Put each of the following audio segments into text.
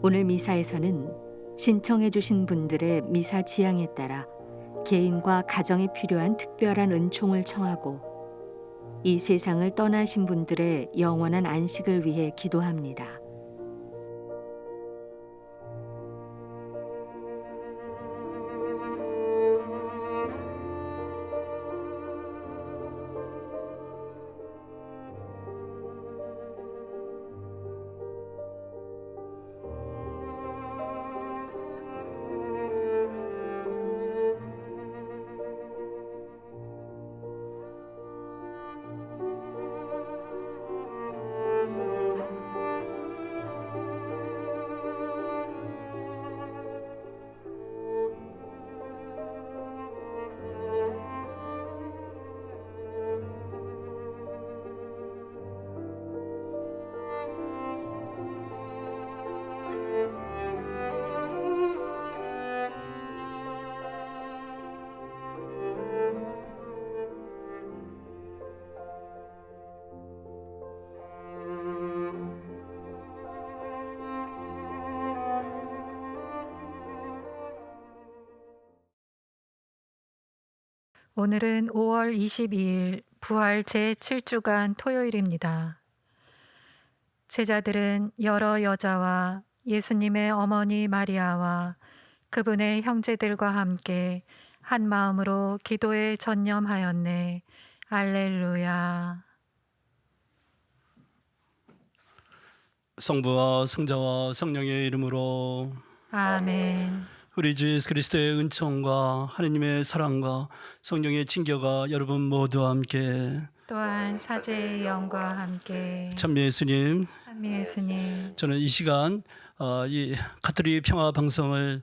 오늘 미사에서는 신청해 주신 분들의 미사 지향에 따라 개인과 가정에 필요한 특별한 은총을 청하고 이 세상을 떠나신 분들의 영원한 안식을 위해 기도합니다. 오늘은 5월 22일 부활 제7주간 토요일입니다. 제자들은 여러 여자와 예수님의 어머니 마리아와 그분의 형제들과 함께 한 마음으로 기도에 전념하였네. 할렐루야. 성부와 성자와 성령의 이름으로 아멘. 우리 주 예수 그리스도의 은총과 하느님의 사랑과 성령의 친교가 여러분 모두와 함께 또한 사제의 영과 함께 참미 예수님, 참미 예수님. 저는 이 시간 이 가톨릭 평화 방송을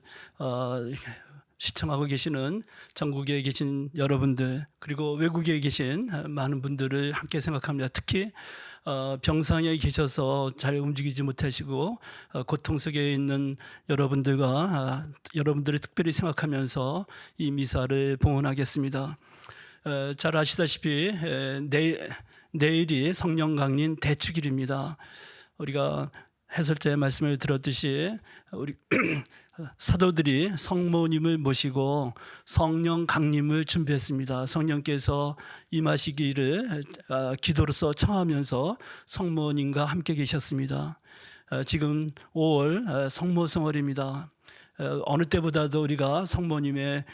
시청하고 계시는 전국에 계신 여러분들 그리고 외국에 계신 많은 분들을 함께 생각합니다. 특히 병상에 계셔서 잘 움직이지 못하시고 고통 속에 있는 여러분들과 여러분들을 특별히 생각하면서 이 미사를 봉헌하겠습니다. 잘 아시다시피 내일이 성령 강림 대축일입니다. 우리가 해설자의 말씀을 들었듯이 우리 사도들이 성모님을 모시고 성령 강림을 준비했습니다. 성령께서 임하시기를 기도로서 청하면서 성모님과 함께 계셨습니다. 지금 5월 성모성월입니다. 어느 때보다도 우리가 성모님의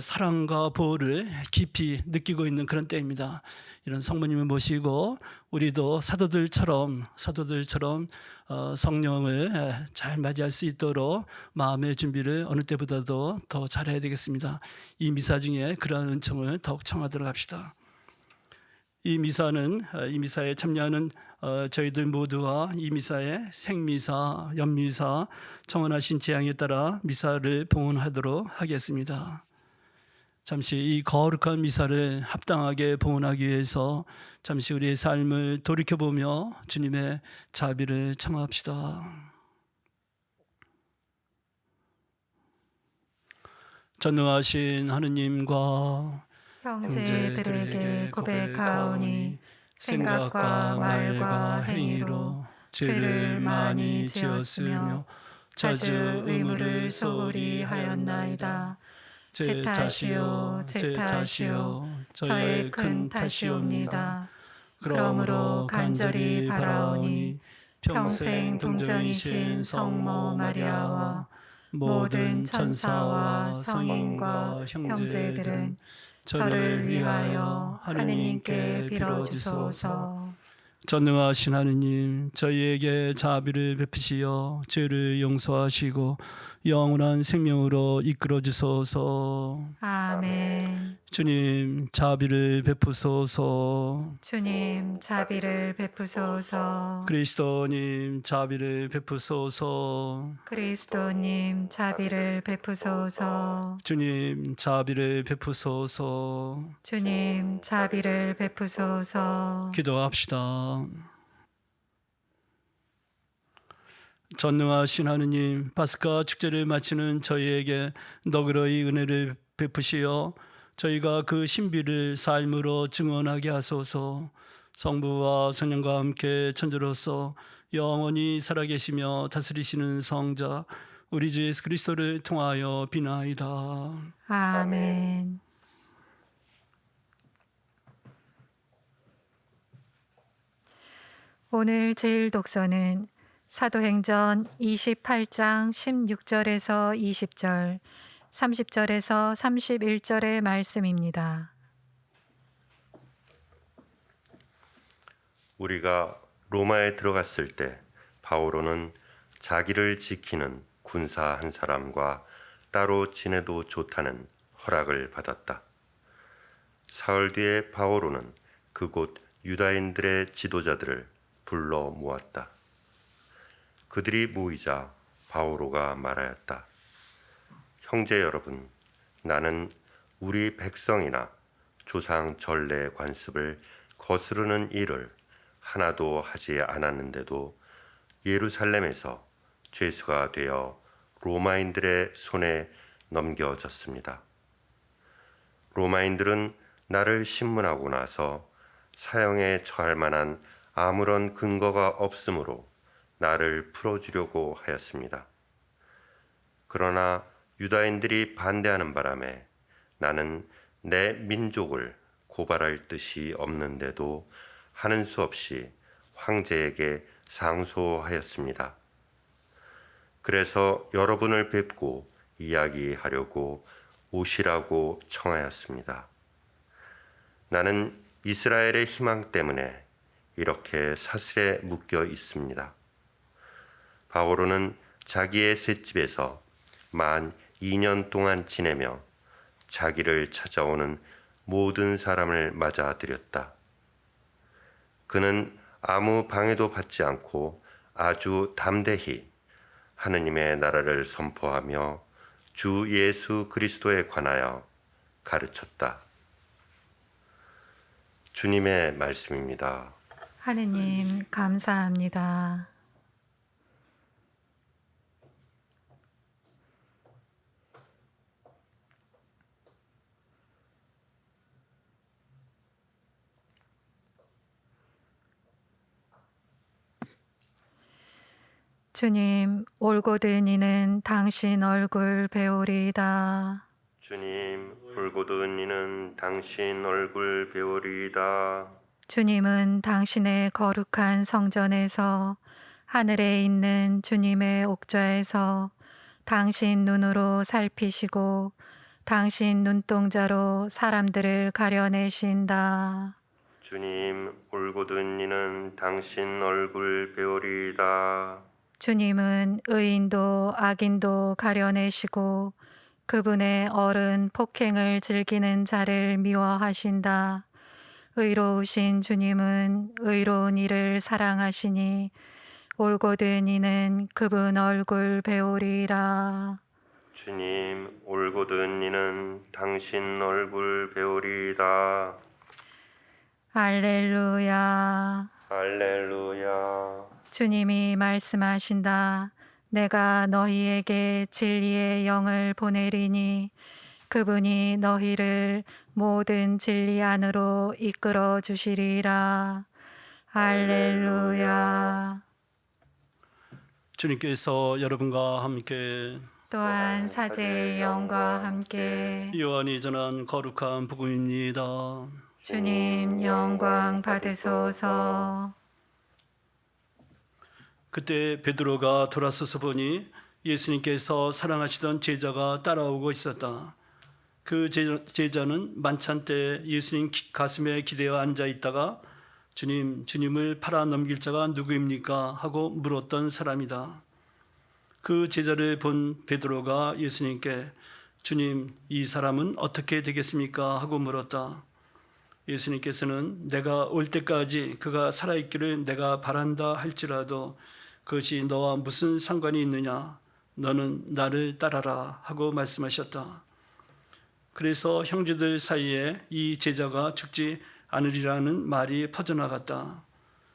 사랑과 보호를 깊이 느끼고 있는 그런 때입니다. 이런 성모님을 모시고 우리도 사도들처럼 성령을 잘 맞이할 수 있도록 마음의 준비를 어느 때보다도 더 잘해야 되겠습니다. 이 미사 중에 그러한 은총을 더욱 청하도록 합시다. 이 미사에 참여하는 저희들 모두와 이 미사의 생미사, 연미사 청원하신 재앙에 따라 미사를 봉헌하도록 하겠습니다. 잠시 이 거룩한 미사를 합당하게 봉헌하기 위해서 잠시 우리의 삶을 돌이켜보며 주님의 자비를 청합시다. 전능하신 하느님과 형제들에게 고백하오니 생각과 말과 행위로 죄를 많이 지었으며 자주 의무를 소홀히 하였나이다. 제 탓이요 저의 큰 탓이옵니다. 그러므로 간절히 바라오니 평생 동정이신 성모 마리아와 모든 천사와 성인과 형제들은 저를 위하여 하느님께 빌어주소서. 전능하신 하느님, 저희에게 자비를 베푸시어 죄를 용서하시고 영원한 생명으로 이끌어 주소서. 아멘. 주님, 자비를 베푸소서. 주님, 자비를 베푸소서. 그리스도님, 자비를 베푸소서. 그리스도님, 자비를 베푸소서. 주님, 자비를 베푸소서. 주님, 자비를 베푸소서. 기도합시다. 전능하신 하느님, 파스카 축제를 마치는 저희에게 너그러이 은혜를 베푸시어 저희가 그 신비를 삶으로 증언하게 하소서. 성부와 성령과 함께 천주로서 영원히 살아계시며 다스리시는 성자 우리 주 예수 그리스도를 통하여 비나이다. 아멘. 오늘 제일 독서는 사도행전 28장 16절에서 20절, 30절에서 31절의 말씀입니다. 우리가 로마에 들어갔을 때 바오로는 자기를 지키는 군사 한 사람과 따로 지내도 좋다는 허락을 받았다. 사흘 뒤에 바오로는 그곳 유다인들의 지도자들을 불러 모았다. 그들이 모이자 바오로가 말하였다. 형제 여러분, 나는 우리 백성이나 조상 전례 관습을 거스르는 일을 하나도 하지 않았는데도 예루살렘에서 죄수가 되어 로마인들의 손에 넘겨졌습니다. 로마인들은 나를 신문하고 나서 사형에 처할 만한 아무런 근거가 없으므로 나를 풀어주려고 하였습니다. 그러나 유다인들이 반대하는 바람에 나는 내 민족을 고발할 뜻이 없는데도 하는 수 없이 황제에게 상소하였습니다. 그래서 여러분을 뵙고 이야기하려고 오시라고 청하였습니다. 나는 이스라엘의 희망 때문에 이렇게 사슬에 묶여 있습니다. 바오로는 자기의 셋집에서 만 2년 동안 지내며 자기를 찾아오는 모든 사람을 맞아들였다. 그는 아무 방해도 받지 않고 아주 담대히 하느님의 나라를 선포하며 주 예수 그리스도에 관하여 가르쳤다. 주님의 말씀입니다. 하느님 감사합니다. 주님, 올곧은 이는 당신 얼굴 배우리이다. 주님, 올곧은 이는 당신 얼굴 배우리이다. 주님은 당신의 거룩한 성전에서 하늘에 있는 주님의 옥좌에서 당신 눈으로 살피시고 당신 눈동자로 사람들을 가려내신다. 주님, 올곧은 이는 당신 얼굴 배우리이다. 주님은 의인도 악인도 가려내시고 그분의 어른 폭행을 즐기는 자를 미워하신다. 의로우신 주님은 의로운 이를 사랑하시니 올곧은 이는 그분 얼굴 배우리라. 주님, 올곧은 이는 당신 얼굴 배우리이다. 할렐루야. 할렐루야. 주님이 말씀하신다. 내가 너희에게 진리의 영을 보내리니 그분이 너희를 모든 진리 안으로 이끌어 주시리라. 할렐루야. 주님께서 여러분과 함께 또한 사제의 영과 함께 요한이 전한 거룩한 복음입니다. 주님 영광 받으소서. 그때 베드로가 돌아서서 보니 예수님께서 사랑하시던 제자가 따라오고 있었다. 그 제자는 만찬 때 예수님 가슴에 기대어 앉아 있다가 주님을 팔아 넘길 자가 누구입니까? 하고 물었던 사람이다. 그 제자를 본 베드로가 예수님께 주님, 이 사람은 어떻게 되겠습니까? 하고 물었다. 예수님께서는 내가 올 때까지 그가 살아있기를 내가 바란다 할지라도 그것이 너와 무슨 상관이 있느냐? 너는 나를 따라라 하고 말씀하셨다. 그래서 형제들 사이에 이 제자가 죽지 않으리라는 말이 퍼져나갔다.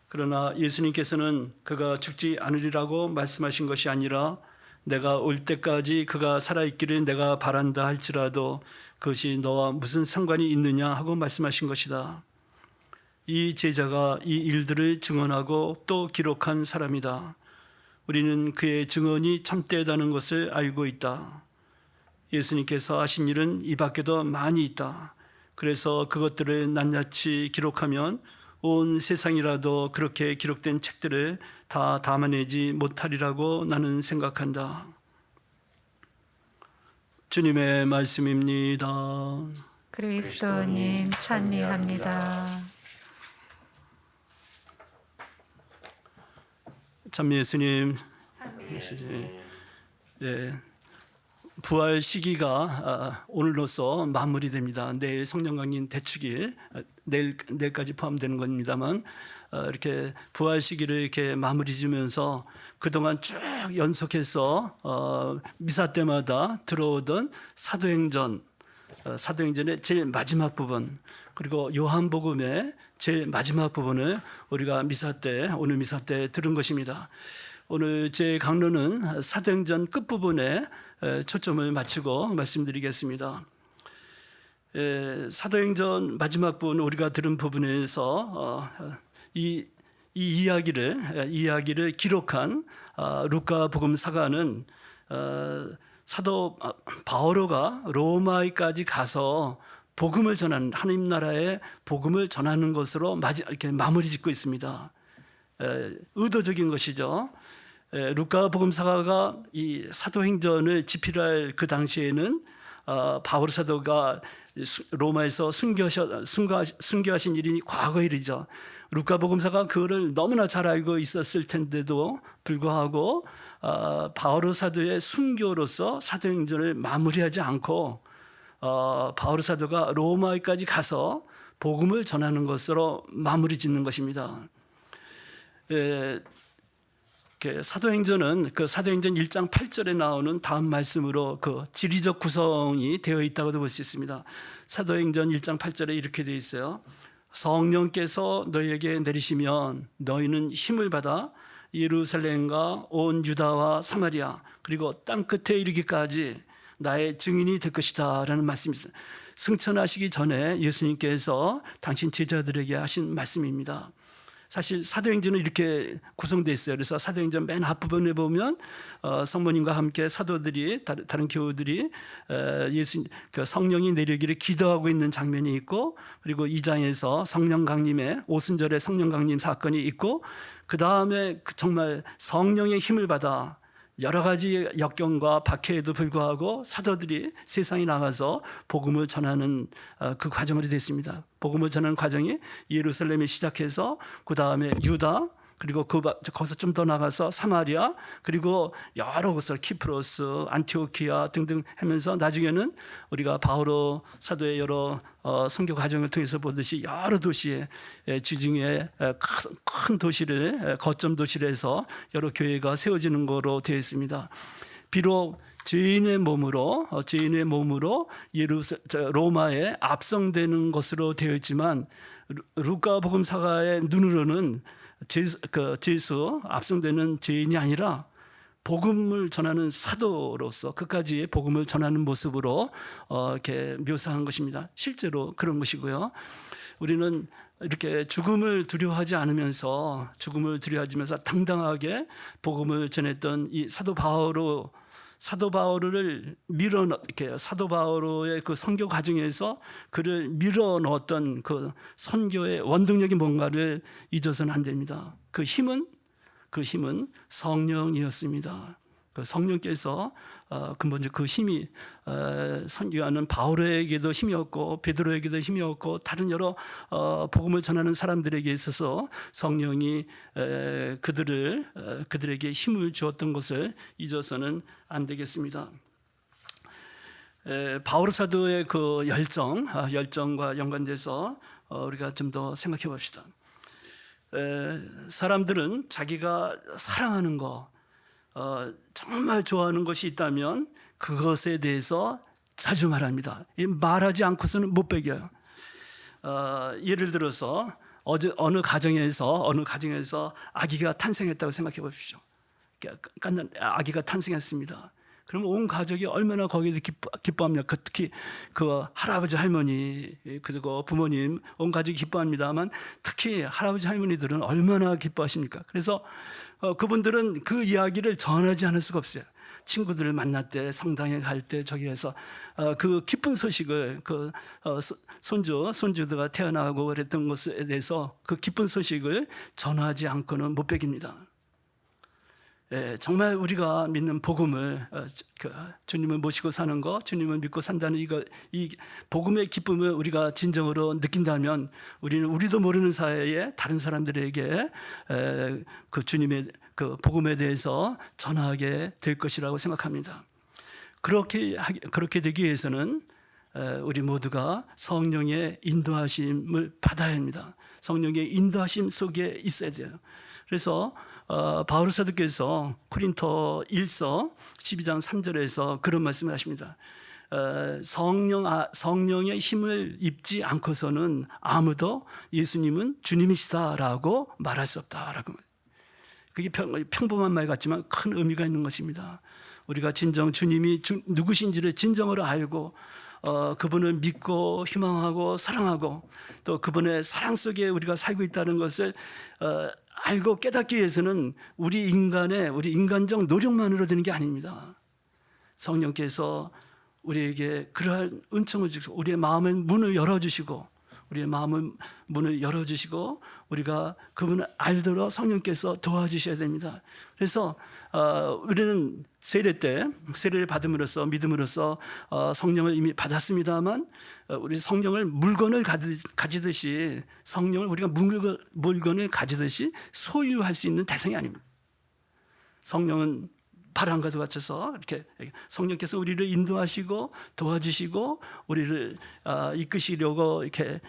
그러나 예수님께서는 그가 죽지 않으리라고 말씀하신 것이 아니라 내가 올 때까지 그가 살아있기를 내가 바란다 할지라도 그것이 너와 무슨 상관이 있느냐 하고 말씀하신 것이다. 이 제자가 이 일들을 증언하고 또 기록한 사람이다. 우리는 그의 증언이 참되다는 것을 알고 있다. 예수님께서 하신 일은 이 밖에도 많이 있다. 그래서 그것들을 낱낱이 기록하면 온 세상이라도 그렇게 기록된 책들을 다 담아내지 못하리라고 나는 생각한다. 주님의 말씀입니다. 그리스도님 찬미합니다. 참미 예수님. 네. 부활 시기가 오늘로써 마무리됩니다. 내일 성령 강림 대축일, 내일까지 포함되는 겁니다만 이렇게 부활 시기를 이렇게 마무리 지면서 그동안 쭉 연속해서 미사 때마다 들어오던 사도행전의 제일 마지막 부분, 그리고 요한복음의 제일 마지막 부분을 우리가 오늘 미사 때 들은 것입니다. 오늘 제 강론은 사도행전 끝부분에 초점을 맞추고 말씀드리겠습니다. 사도행전 마지막 부분 우리가 들은 부분에서 이 이야기를 기록한 루카 복음사가는 사도 바오로가 로마에까지 가서 복음을 전하는, 하나님 나라의 복음을 전하는 것으로 이렇게 마무리 짓고 있습니다. 의도적인 것이죠. 루카 복음사가가 이 사도행전을 집필할 그 당시에는 바오로 사도가 로마에서 순교하신 일이 과거의 일이죠. 루카 복음사가 그거를 너무나 잘 알고 있었을 텐데도 불구하고 바오로 사도의 순교로서 사도행전을 마무리하지 않고 바오로 사도가 로마에까지 가서 복음을 전하는 것으로 마무리 짓는 것입니다. 사도행전은 그 사도행전 1장 8절에 나오는 다음 말씀으로 그 지리적 구성이 되어 있다고도 볼 수 있습니다. 사도행전 1장 8절에 이렇게 되어 있어요. 성령께서 너희에게 내리시면 너희는 힘을 받아 예루살렘과 온 유다와 사마리아 그리고 땅 끝에 이르기까지 나의 증인이 될 것이다 라는 말씀입니다. 승천하시기 전에 예수님께서 당신 제자들에게 하신 말씀입니다. 사실 사도행전은 이렇게 구성되어 있어요. 그래서 사도행전 맨 앞부분에 보면 성모님과 함께 사도들이 다른 교우들이 성령이 내리기를 기도하고 있는 장면이 있고, 그리고 2장에서 성령 강림의 오순절의 성령 강림 사건이 있고, 그 다음에 정말 성령의 힘을 받아 여러 가지 역경과 박해에도 불구하고 사도들이 세상에 나가서 복음을 전하는 그 과정으로 됐습니다. 복음을 전하는 과정이 예루살렘에 시작해서 그 다음에 유다, 그리고 거기서 좀 더 나가서 사마리아, 그리고 여러 곳을 키프로스, 안티오키아 등등 하면서 나중에는 우리가 바오로 사도의 여러 선교 과정을 통해서 보듯이 여러 도시에 지중해 큰 도시를 거점 도시를 해서 여러 교회가 세워지는 거로 되어 있습니다. 비록 죄인의 몸으로 로마에 압송되는 것으로 되어 있지만 루카 복음사가의 눈으로는 죄수 압송되는 죄인이 아니라 복음을 전하는 사도로서 끝까지 복음을 전하는 모습으로 이렇게 묘사한 것입니다. 실제로 그런 것이고요. 우리는 이렇게 죽음을 두려워하지 않으면서 당당하게 복음을 전했던 이 사도 바오로를 사도 바오로의 그 선교 과정에서 그를 밀어넣었던 그 선교의 원동력이 뭔가를 잊어서는 안 됩니다. 그 힘은 성령이었습니다. 그 성령께서 근본적으로 그 힘이 선교하는 바오로에게도 힘이었고 베드로에게도 힘이었고 다른 여러 복음을 전하는 사람들에게 있어서 성령이 그들에게 힘을 주었던 것을 잊어서는 안 되겠습니다. 바오로 사도의 그 열정과 연관돼서 우리가 좀 더 생각해 봅시다. 사람들은 자기가 사랑하는 거, 정말 좋아하는 것이 있다면 그것에 대해서 자주 말합니다. 말하지 않고서는 못 배겨요. 예를 들어서 어느 가정에서 아기가 탄생했다고 생각해 보십시오. 아기가 탄생했습니다. 그러면 온 가족이 얼마나 거기에 기뻐합니까? 특히 그 할아버지 할머니 그리고 부모님 온 가족이 기뻐합니다만 특히 할아버지 할머니들은 얼마나 기뻐하십니까? 그래서 그분들은 그 이야기를 전하지 않을 수가 없어요. 친구들을 만날 때, 성당에 갈 때 저기에서 그 기쁜 소식을 손주가 태어나고 그랬던 것에 대해서 그 기쁜 소식을 전하지 않고는 못 베깁니다. 예, 정말 우리가 믿는 복음을 주님을 모시고 사는 거, 주님을 믿고 산다는 이 복음의 기쁨을 우리가 진정으로 느낀다면 우리는 우리도 모르는 사이에 다른 사람들에게 그 주님의 그 복음에 대해서 전하게 될 것이라고 생각합니다. 그렇게 되기 위해서는 우리 모두가 성령의 인도하심을 받아야 합니다. 성령의 인도하심 속에 있어야 돼요. 그래서 바울 사도께서 코린토 1서 12장 3절에서 그런 말씀을 하십니다. 성령의 힘을 입지 않고서는 아무도 예수님은 주님이시다라고 말할 수 없다라고. 그게 평범한 말 같지만 큰 의미가 있는 것입니다. 우리가 진정 주님이 누구신지를 진정으로 알고 그분을 믿고 희망하고 사랑하고 또 그분의 사랑 속에 우리가 살고 있다는 것을 알고 깨닫기 위해서는 우리 인간적 노력만으로 되는 게 아닙니다. 성령께서 우리에게 그러한 은총을 주시고 우리의 마음의 문을 열어주시고 우리가 그분을 알도록 성령께서 도와주셔야 됩니다. 그래서 우리는 세례 때 세례를 받음으로써 믿음으로써 성령을 이미 받았습니다만 우리 성령을 물건을 가지듯이 성령을 우리가 물건을 가지듯이 소유할 수 있는 대상이 아닙니다. 성령은 바람과도 같아서 이렇게 성령께서 우리를 인도하시고 도와주시고 우리를 이끄시려고 이렇게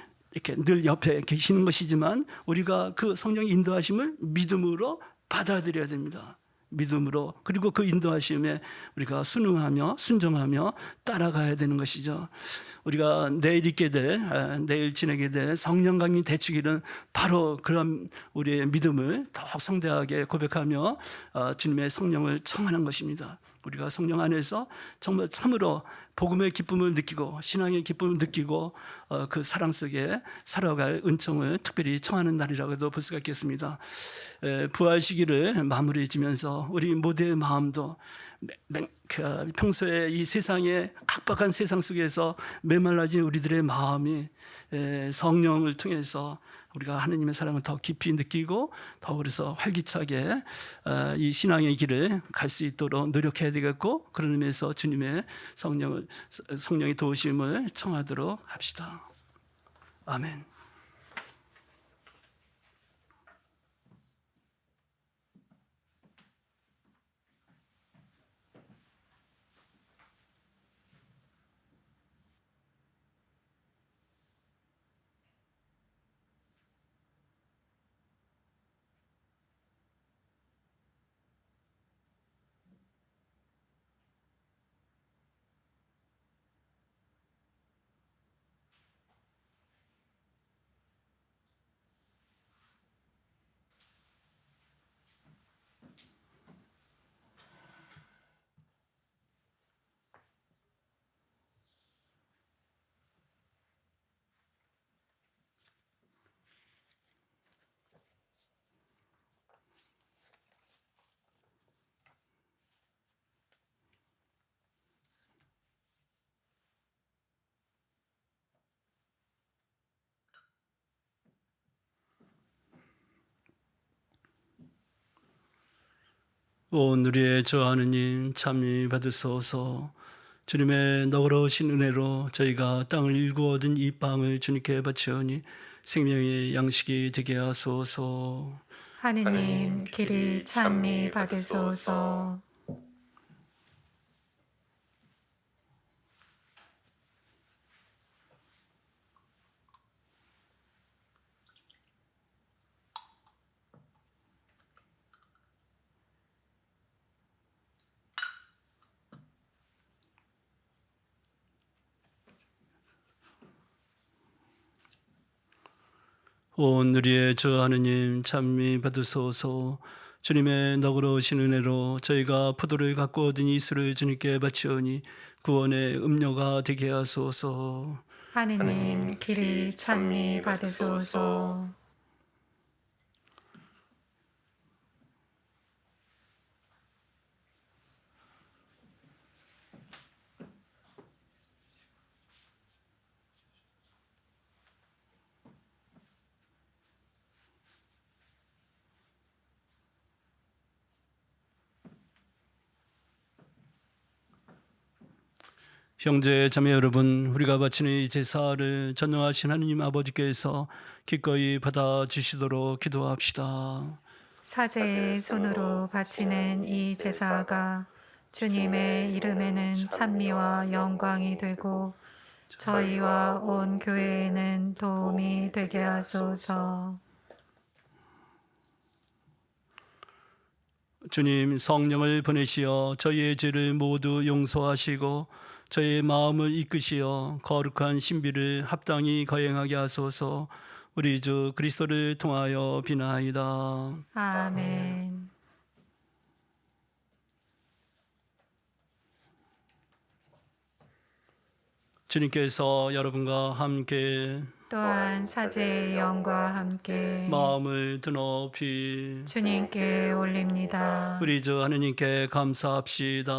늘 옆에 계시는 것이지만 우리가 그 성령의 인도하심을 믿음으로 받아들여야 됩니다. 믿음으로. 그리고 그 인도하심에 우리가 순응하며 순종하며 따라가야 되는 것이죠. 우리가 내일 지내게 될 성령 강림 대축일은 바로 그런 우리의 믿음을 더욱 성대하게 고백하며 주님의 성령을 청하는 것입니다. 우리가 성령 안에서 정말 참으로 복음의 기쁨을 느끼고 신앙의 기쁨을 느끼고 그 사랑 속에 살아갈 은총을 특별히 청하는 날이라고도 볼 수가 있겠습니다. 부활 시기를 마무리 지면서 우리 모두의 마음도 평소에 이 세상의 각박한 세상 속에서 메말라진 우리들의 마음이 성령을 통해서 우리가 하느님의 사랑을 더 깊이 느끼고 더 그래서 활기차게 이 신앙의 길을 갈 수 있도록 노력해야 되겠고 그런 의미에서 주님의 성령의 도우심을 청하도록 합시다. 아멘. 우리의 주 하느님 참히 받으소서. 주님의 너그러우신 은혜로 저희가 땅을 일구 얻은 이 빵을 주님께 바치오니 생명의 양식이 되게 하소서. 하느님 길이 참히 받으소서. 온 우리의 주 하느님 참미 받으소서. 주님의 너그러우신 은혜로 저희가 포도를 갖고 얻은 이 술을 주님께 바치오니 구원의 음료가 되게 하소서. 하느님 길이 찬미 받으소서. 형제 자매 여러분, 우리가 바치는 이 제사를 전능하신 하느님 아버지께서 기꺼이 받아주시도록 기도합시다. 사제의 손으로 바치는 이 제사가 주님의 이름에는 찬미와 영광이 되고 저희와 온 교회에는 도움이 되게 하소서. 주님, 성령을 보내시어 저희의 죄를 모두 용서하시고 저희의 마음을 이끄시어 거룩한 신비를 합당히 거행하게 하소서. 우리 주 그리스도를 통하여 비나이다. 아멘. 주님께서 여러분과 함께 또한 사제의 영과 함께 마음을 드높이 주님께 올립니다. 우리 주 하느님께 감사합시다.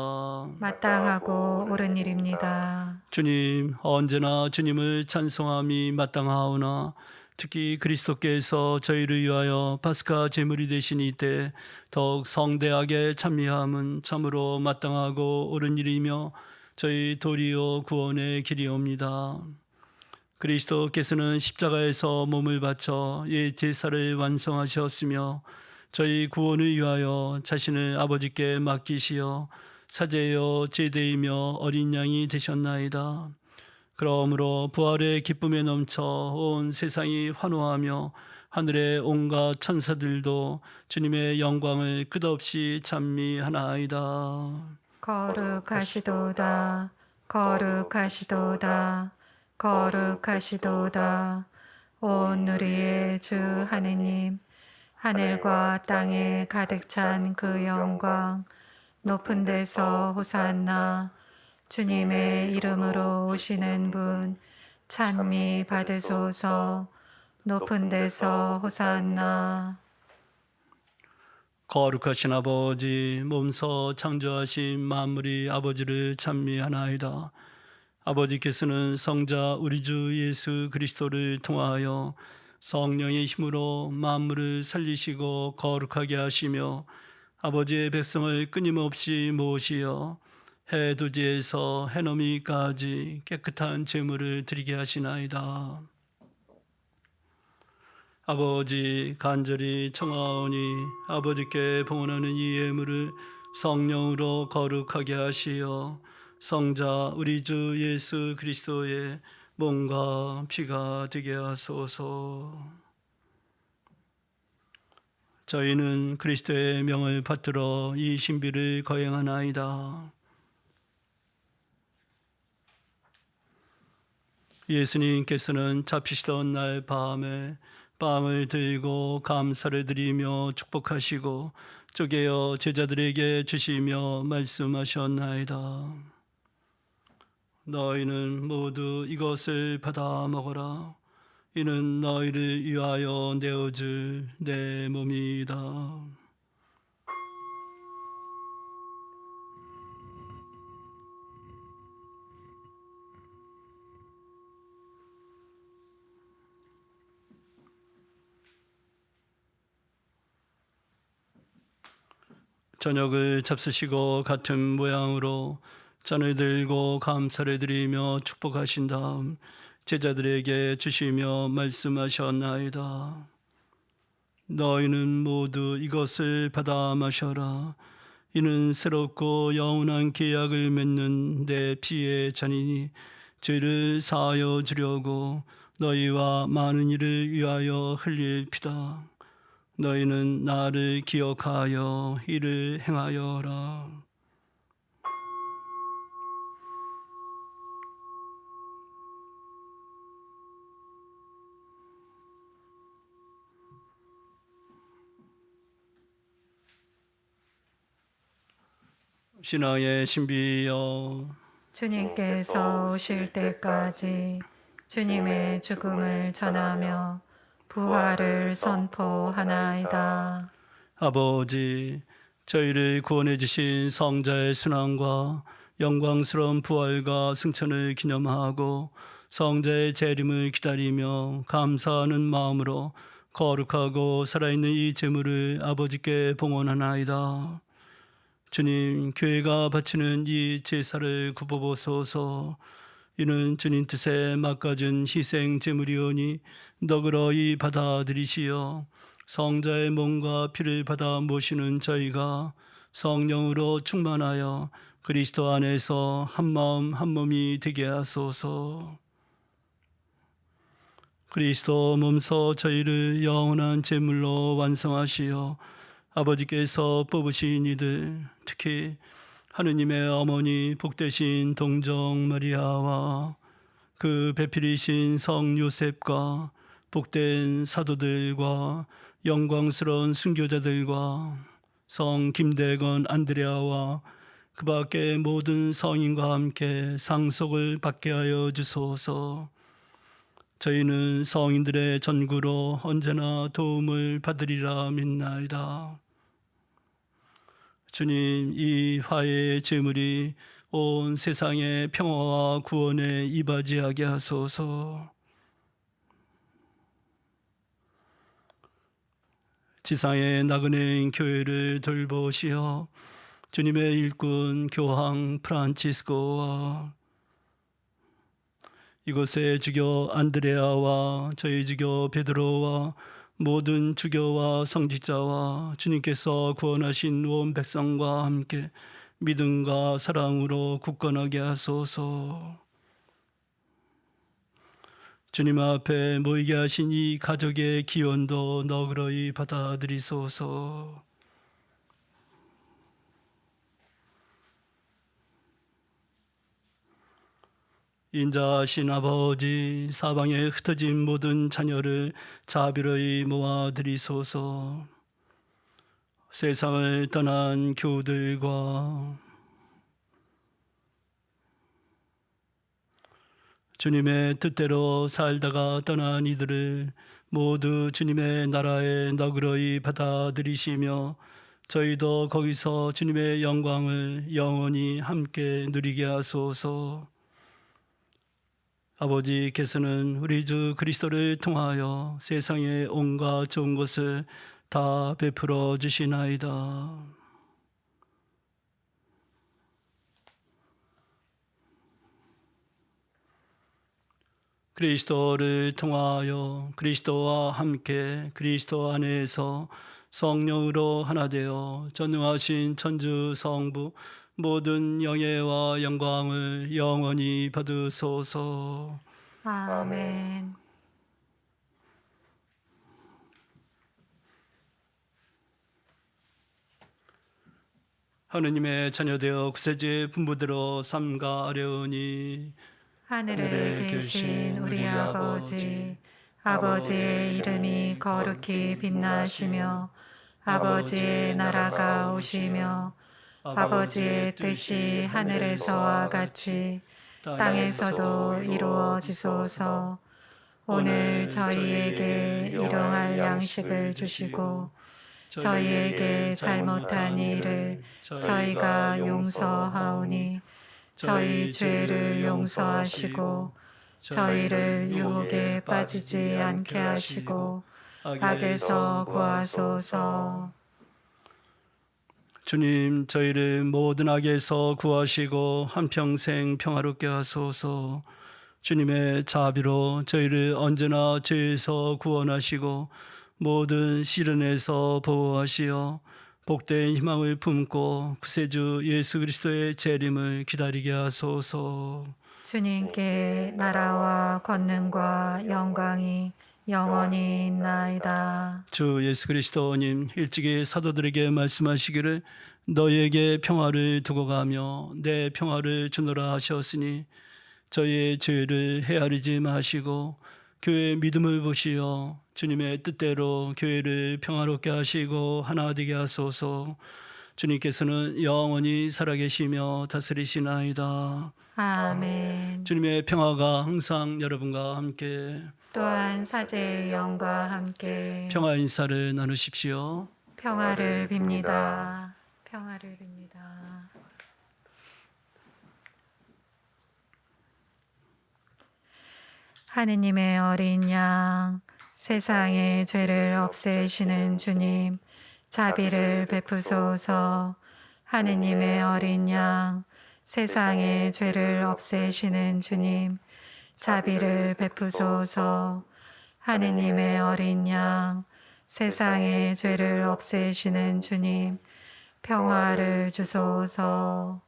마땅하고 옳은 일입니다. 주님, 언제나 주님을 찬송함이 마땅하오나 특히 그리스도께서 저희를 위하여 파스카 제물이 되신 이때 더욱 성대하게 찬미함은 참으로 마땅하고 옳은 일이며 저희 도리어 구원의 길이옵니다. 그리스도께서는 십자가에서 몸을 바쳐 옛 제사를 완성하셨으며 저희 구원을 위하여 자신을 아버지께 맡기시어 사제여 제대이며 어린 양이 되셨나이다. 그러므로 부활의 기쁨에 넘쳐 온 세상이 환호하며 하늘의 온갖 천사들도 주님의 영광을 끝없이 찬미하나이다. 거룩하시도다. 거룩하시도다. 거룩하시도다. 온 누리의 주 하느님, 하늘과 땅에 가득 찬 그 영광, 높은 데서 호산나. 주님의 이름으로 오시는 분 찬미 받으소서. 높은 데서 호산나. 거룩하신 아버지, 몸소 창조하신 만물이 아버지를 찬미하나이다. 아버지께서는 성자 우리 주 예수 그리스도를 통하여 성령의 힘으로 만물을 살리시고 거룩하게 하시며 아버지의 백성을 끊임없이 모시어 해돋이에서 해넘이까지 깨끗한 제물을 드리게 하시나이다. 아버지, 간절히 청하오니 아버지께 봉헌하는 이 예물을 성령으로 거룩하게 하시어 성자 우리 주 예수 그리스도의 몸과 피가 되게 하소서. 저희는 그리스도의 명을 받들어 이 신비를 거행하나이다. 예수님께서는 잡히시던 날 밤에 빵을 들고 감사를 드리며 축복하시고 쪼개어 제자들에게 주시며 말씀하셨나이다. 너희는 모두 이것을 받아 먹어라. 이는 너희를 위하여 내어줄 내 몸이다. 저녁을 잡수시고 같은 모양으로 잔을 들고 감사를 드리며 축복하신 다음 제자들에게 주시며 말씀하셨나이다. 너희는 모두 이것을 받아 마셔라. 이는 새롭고 영원한 계약을 맺는 내 피의 잔이니 죄를 사하여 주려고 너희와 많은 이를 위하여 흘릴 피다. 너희는 나를 기억하여 이를 행하여라. 신앙의 신비여 주님께서 오실 때까지 주님의 죽음을 전하며 부활을 선포하나이다. 아버지, 저희를 구원해 주신 성자의 순환과 영광스러운 부활과 승천을 기념하고 성자의 재림을 기다리며 감사하는 마음으로 거룩하고 살아있는 이 제물을 아버지께 봉헌하나이다. 주님, 교회가 바치는 이 제사를 굽어보소서. 이는 주님 뜻에 막가준 희생 제물이오니 너그러이 받아들이시어 성자의 몸과 피를 받아 모시는 저희가 성령으로 충만하여 그리스도 안에서 한 마음 한 몸이 되게 하소서. 그리스도 몸소 저희를 영원한 제물로 완성하시어 아버지께서 뽑으신 이들, 특히 하느님의 어머니 복되신 동정 마리아와 그 배필이신 성 요셉과 복된 사도들과 영광스러운 순교자들과 성 김대건 안드레아와 그 밖의 모든 성인과 함께 상속을 받게 하여 주소서. 저희는 성인들의 전구로 언제나 도움을 받으리라 믿나이다. 주님, 이 화해의 제물이 온 세상의 평화와 구원에 이바지하게 하소서. 지상의 나그네인 교회를 돌보시어 주님의 일꾼 교황 프란치스코와 이곳의 주교 안드레아와 저희 주교 베드로와 모든 주교와 성직자와 주님께서 구원하신 온 백성과 함께 믿음과 사랑으로 굳건하게 하소서. 주님 앞에 모이게 하신 이 가족의 기원도 너그러이 받아들이소서. 인자하신 아버지, 사방에 흩어진 모든 자녀를 자비로이 모아드리소서. 세상을 떠난 교우들과 주님의 뜻대로 살다가 떠난 이들을 모두 주님의 나라에 너그러이 받아들이시며 저희도 거기서 주님의 영광을 영원히 함께 누리게 하소서. 아버지께서는 우리 주 그리스도를 통하여 세상의 온갖 좋은 것을 다 베풀어 주시나이다. 그리스도를 통하여 그리스도와 함께 그리스도 안에서 성령으로 하나 되어 전능하신 천주 성부 모든 영예와 영광을 영원히 받으소서. 아멘. 하느님의 자녀되어 구세주의 분부대로 삼가하려니 하늘에 계신 우리 아버지, 아버지의 이름이 거룩히 빛나시며 아버지의 나라가 오시며 아버지의 뜻이 하늘에서와 같이 땅에서도 이루어지소서. 오늘 저희에게 일용할 양식을 주시고 저희에게 잘못한 일을 저희가 용서하오니 저희 죄를 용서하시고 저희를 유혹에 빠지지 않게 하시고 악에서 구하소서. 주님, 저희를 모든 악에서 구하시고 한평생 평화롭게 하소서. 주님의 자비로 저희를 언제나 죄에서 구원하시고 모든 시련에서 보호하시어 복된 희망을 품고 구세주 예수 그리스도의 재림을 기다리게 하소서. 주님께 나라와 권능과 영광이 영원히 있나이다. 주 예수 그리스도님, 일찍이 사도들에게 말씀하시기를 너희에게 평화를 두고 가며 내 평화를 주노라 하셨으니 저희의 죄를 헤아리지 마시고 교회의 믿음을 보시어 주님의 뜻대로 교회를 평화롭게 하시고 하나 되게 하소서. 주님께서는 영원히 살아계시며 다스리시나이다. 아멘. 주님의 평화가 항상 여러분과 함께 또한 사제의 영과 함께 평화 인사를 나누십시오. 평화를 빕니다. 평화를 빕니다. 하느님의 어린 양, 세상의 죄를 없애시는 주님, 자비를 베푸소서. 하느님의 어린 양, 세상의 죄를 없애시는 주님, 자비를 베푸소서. 하느님의 어린 양, 세상의 죄를 없애시는 주님, 평화를 주소서.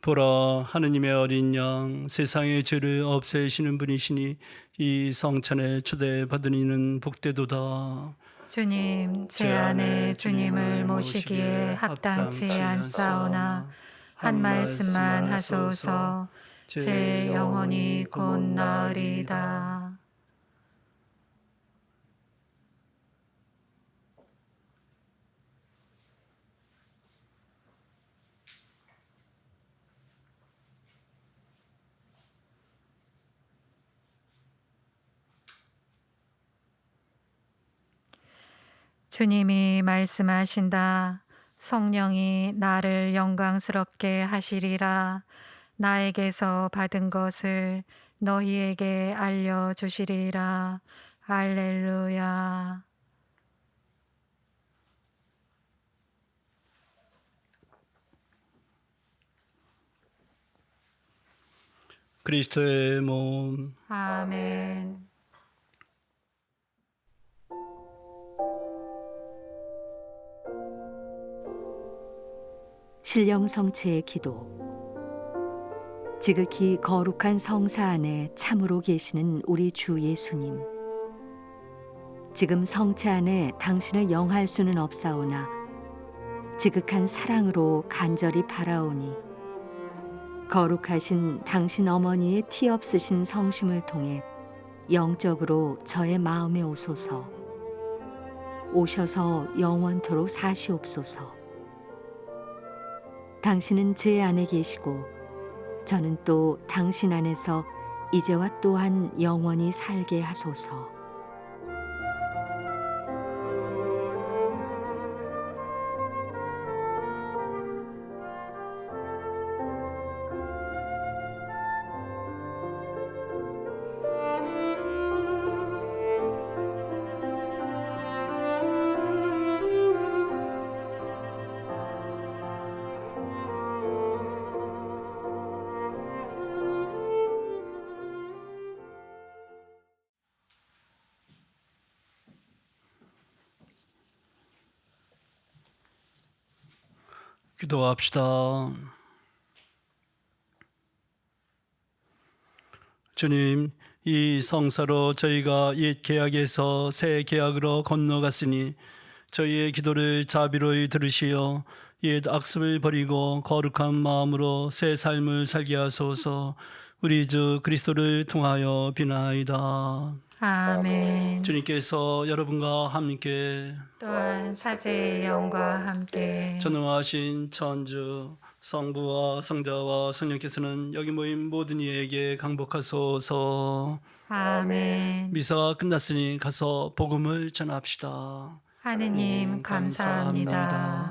보라, 하느님의 어린 양, 세상의 죄를 없애시는 분이시니 이 성찬에 초대받은 이는 복되도다. 주님, 제 안에 주님을 모시기에 합당치 않사오나 한 말씀만 하소서. 제 영혼이 곧 나으리이다. 주님이 말씀하신다. 성령이 나를 영광스럽게 하시리라. 나에게서 받은 것을 너희에게 알려주시리라. 할렐루야. 그리스도의 몸. 아멘. 신령성체의 기도. 지극히 거룩한 성사 안에 참으로 계시는 우리 주 예수님. 지금 성체 안에 당신을 영할 수는 없사오나 지극한 사랑으로 간절히 바라오니 거룩하신 당신 어머니의 티 없으신 성심을 통해 영적으로 저의 마음에 오소서. 오셔서 영원토록 사시옵소서. 당신은 제 안에 계시고 저는 또 당신 안에서 이제와 또한 영원히 살게 하소서. 기도합시다. 주님, 이 성사로 저희가 옛 계약에서 새 계약으로 건너갔으니 저희의 기도를 자비로이 들으시어 옛 악습을 버리고 거룩한 마음으로 새 삶을 살게 하소서. 우리 주 그리스도를 통하여 비나이다. 아멘. 주님께서 여러분과 함께 또한 사제의 영과 함께 전능하신 천주 성부와 성자와 성령께서는 여기 모인 모든 이에게 강복하소서. 아멘. 미사가 끝났으니 가서 복음을 전합시다. 하느님 감사합니다.